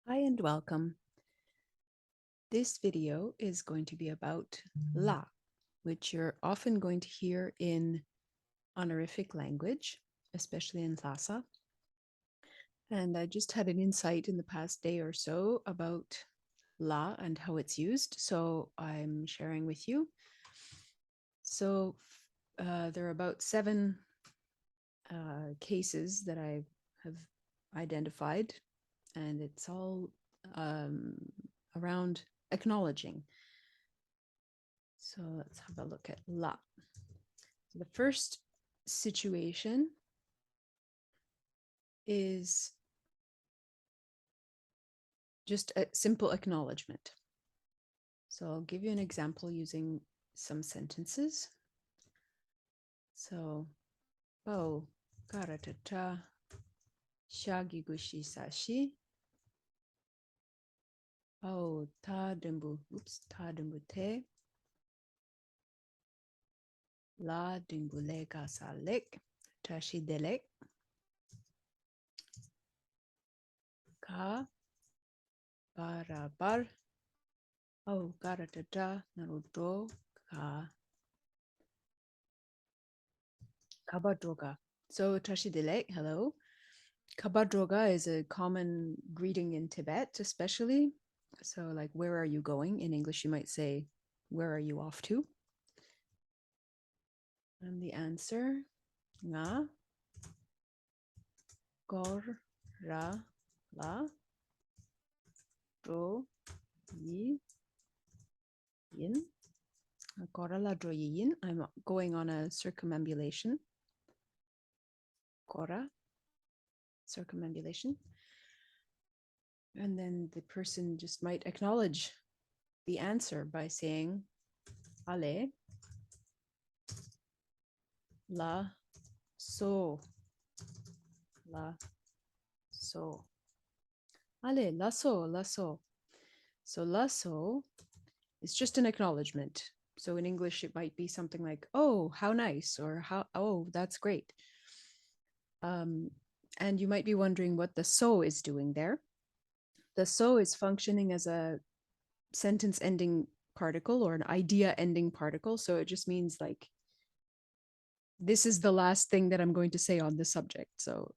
Hi and welcome. This video is going to be about la, which you're often going to hear in honorific language, especially in Lhasa. And I just had an insight in the past day or so about la and how it's used. So I'm sharing with you. So there are about 7 cases that I have identified, and it's all around acknowledging. So let's have a look at la. So the first situation is just a simple acknowledgement. So I'll give you an example using some sentences. So, oh, karatata, shagi gushi sashi. Oh, ta dembu, ta dembu te. La dingule gasalek, tashi delek. Ka barabar. Oh, karatata, naruto, ka kabadroga. So tashi delek, hello. Kabadroga is a common greeting in Tibet, especially. So, like, where are you going? In English, you might say, where are you off to? And the answer, nga, gor, ra, la, dro, yi, yin. Gora la dro yi yin. I'm going on a circumambulation. Gora, circumambulation. And then the person just might acknowledge the answer by saying, ale, la, so, la, so. Ale, lasso, lasso. So lasso is just an acknowledgement. So in English, it might be something like, oh, how nice, or how, oh, that's great. And you might be wondering what the so is doing there. The so is functioning as a sentence ending particle or an idea ending particle. So it just means like, this is the last thing that I'm going to say on the subject. So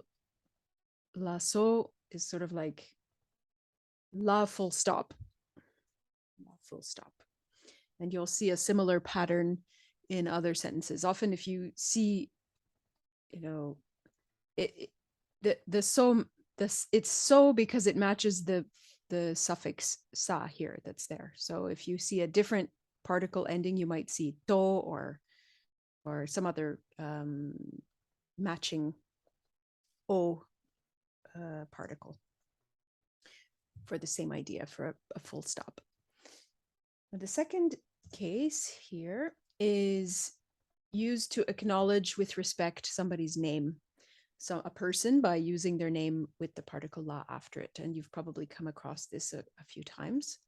la so is sort of like la full stop. La full stop. And you'll see a similar pattern in other sentences. Often if you see, the so, this, it's so because it matches the suffix sa here that's there. So if you see a different particle ending, you might see to or some other matching o particle for the same idea, for a full stop. Now, the second case here is used to acknowledge with respect somebody's name. So a person by using their name with the particle la after it. And you've probably come across this a few times.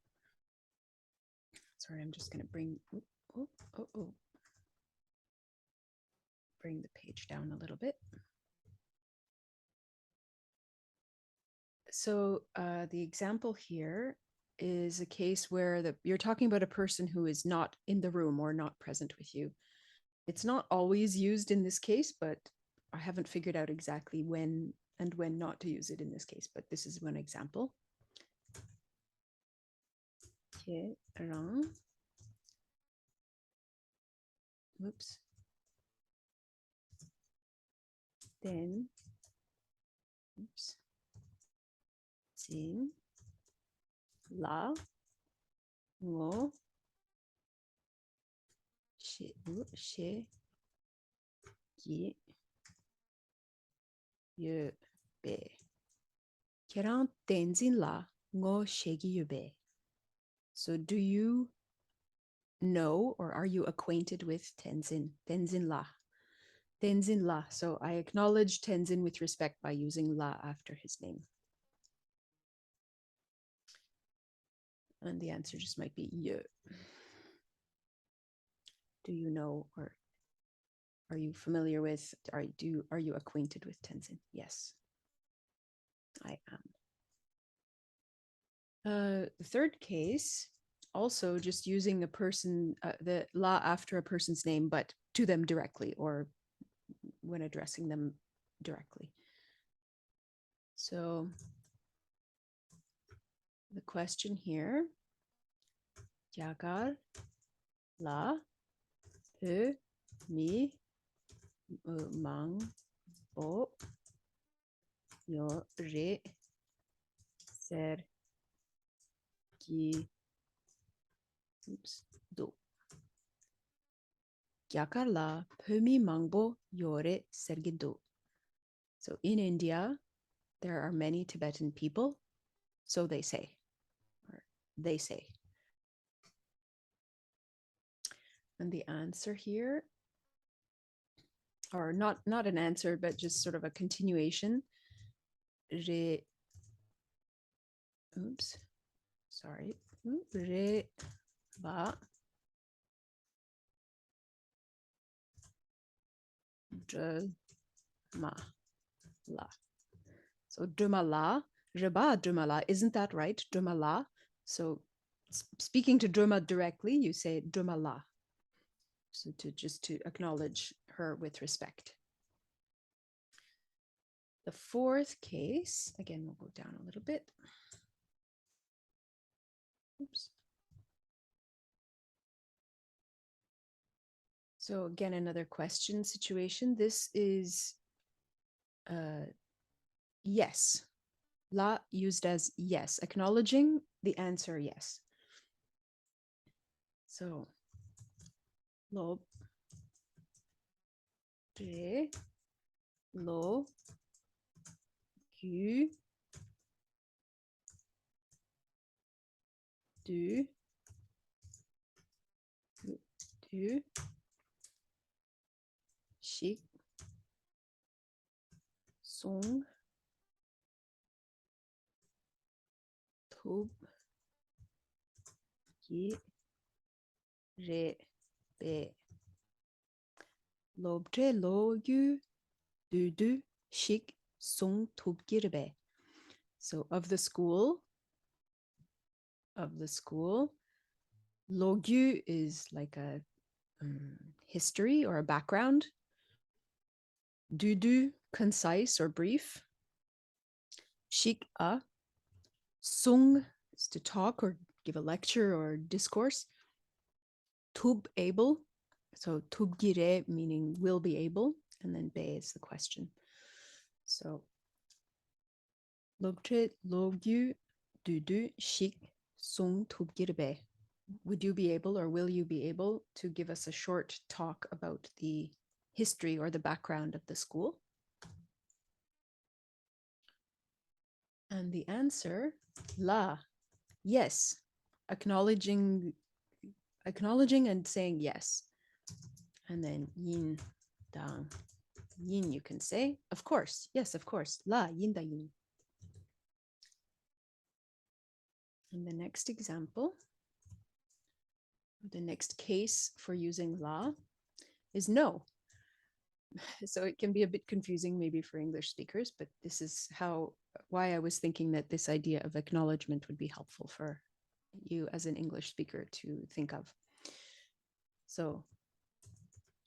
Sorry, I'm just going to bring bring the page down a little bit. So the example here is a case where you're talking about a person who is not in the room or not present with you. It's not always used in this case, but I haven't figured out exactly when and when not to use it in this case, but this is one example. Whoops. Then, oops. Jin, la, ngo, she, gi, ye, be. Kerang tenzin la, ngo shegi yube. So do you know or are you acquainted with Tenzin? Tenzin la. Tenzin la. So I acknowledge Tenzin with respect by using la after his name. And the answer just might be ye. Do you know, or are you familiar with, are you acquainted with Tenzin? Yes, I am. The third case, also just using a person, the la after a person's name, but to them directly or when addressing them directly. So the question here, Yakar la Ö mi mang bo yo re ser ki do. Yakar la pömi mangbo yore sergido. So in India, there are many Tibetan people, so they say, or they say. And the answer here, or not an answer, but just sort of a continuation. Re, oops, sorry. Re ba dre ma la. So Drumala, Reba Drumala, isn't that right? Drumala. So speaking to Druma directly, you say Drumala. So to acknowledge her with respect. The fourth case, again, we'll go down a little bit. Oops. So again, another question situation. This is yes. La used as yes, acknowledging the answer yes. So lo tre lo gu du shik song tub ki re be lobtre lo yu du shik song tub ki re be. So of the school, logyu is like a history or a background. Du, concise or brief. Shik a, sung is to talk or give a lecture or discourse. Tub, able. So tub gire meaning will be able, and then be is the question. So logtre logyu du shik sung tub gire be. Would you be able or will you be able to give us a short talk about the history or the background of the school? And the answer, la, yes, acknowledging and saying yes. And then yin, dang, yin you can say, of course, yes, of course, la, yin da yin. And the next example, the next case for using la is no. So it can be a bit confusing maybe for English speakers, but this is why I was thinking that this idea of acknowledgement would be helpful for you as an English speaker to think of. So,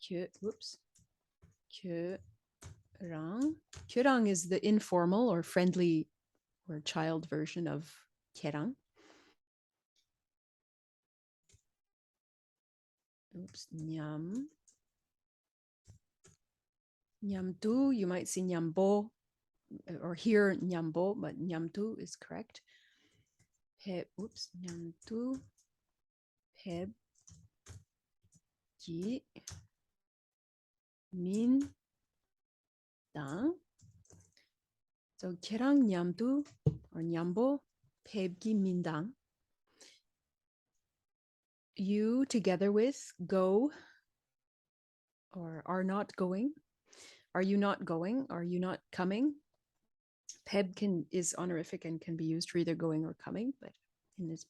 kyurang is the informal or friendly or child version of kerang. Oops, nyam. Nyamtu, you might see nyambo or hear nyambo, but nyamtu is correct. Oops, nyamtu, heb, ji, min, dang. So kerang nyamtu or nyambo, pebgi mindang. You together with go or are not going. Are you not going? Are you not coming? Peb is honorific and can be used for either going or coming, but in this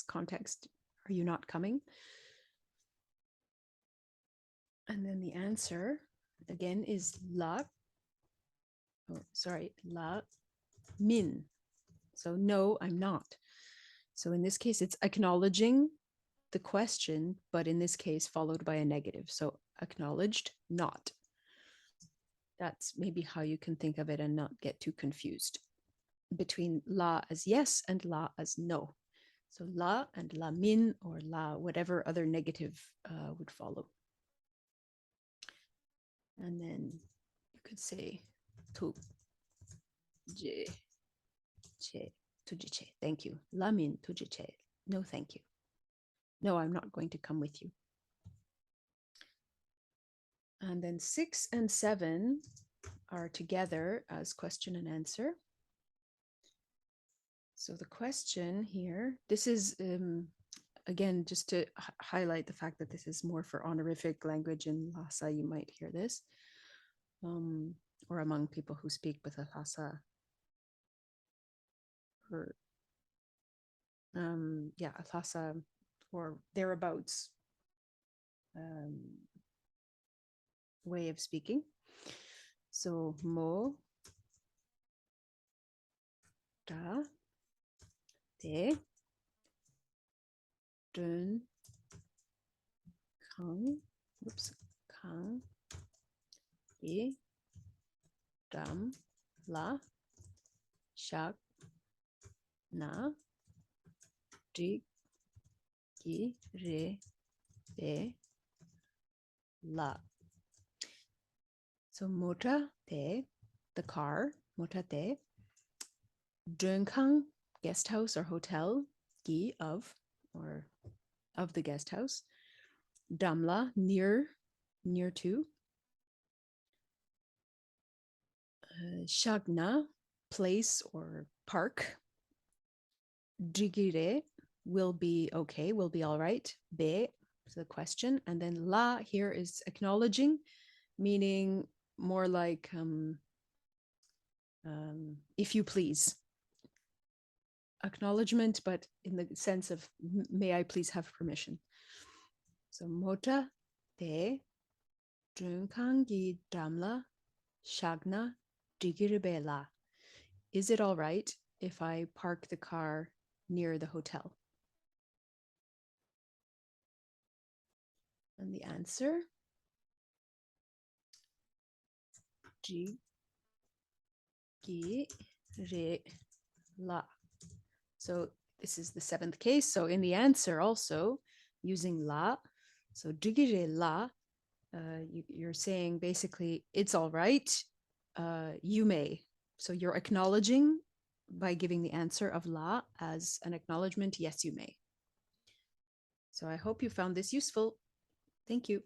context, are you not coming? And then the answer again is la. Oh, sorry, la min. So no, I'm not. So in this case, it's acknowledging the question, but in this case, followed by a negative. So acknowledged, not. That's maybe how you can think of it and not get too confused between la as yes and la as no. So la and la min or la, whatever other negative would follow. And then you could say tu je che tujiche. Thank you. La min tujiche. No, thank you. No, I'm not going to come with you. And then 6 and 7 are together as question and answer. So the question here, this is, again, just to highlight the fact that this is more for honorific language in Lhasa, you might hear this, or among people who speak with a Lhasa, or a Lhasa or thereabouts way of speaking. So mo da te dun kang e dam la shak na di ki re be la. So mota te, the car, mota te, Dönkang, guest house or hotel, gi, of, or of the guest house, damla, near to, shagna, place or park, digire, will be okay, will be all right, be, the question, and then la here is acknowledging, meaning more like if you please. Acknowledgement, but in the sense of may I please have permission. So mota te dunkangi damla shagna digiribela. Is it all right if I park the car near the hotel? And the answer, G gi re la. So this is the 7th case. So in the answer also using la, so digire la, you're saying basically it's all right, you may. So you're acknowledging by giving the answer of la as an acknowledgement, yes, you may. So I hope you found this useful. Thank you.